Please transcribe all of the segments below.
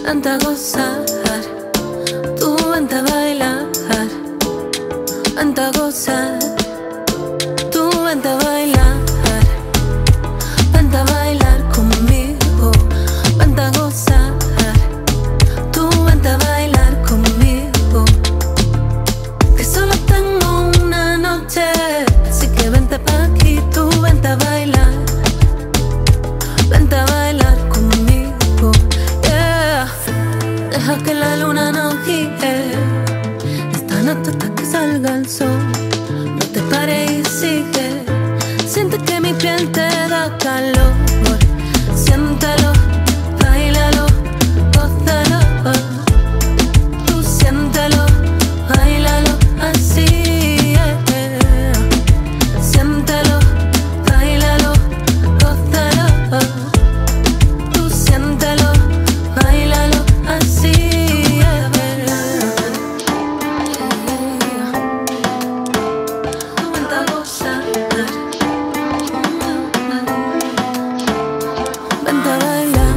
vente a gozar, tú vente a bailar, vente a gozar, tú vente a bailar, vente a bailar conmigo, vente a gozar, tú vente a bailar conmigo, que solo tengo una noche, así que vente pa' aquí, tú vente a bailar, vente a bailar conmigo, yeah. Deja que la luna nos guíe esta noche hasta que salga el sol. No te pares y sigue, siente que mi piel te da calor. Siéntelo, báilalo, gózalo. Tú siéntelo, báilalo así, yeah. Siéntelo, báilalo, gózalo. Tú siéntelo, báilalo así, yeah. Tú vente a gozar, vente a bailar,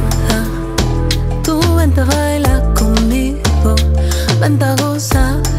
tú vente a bailar conmigo, vente a gozar.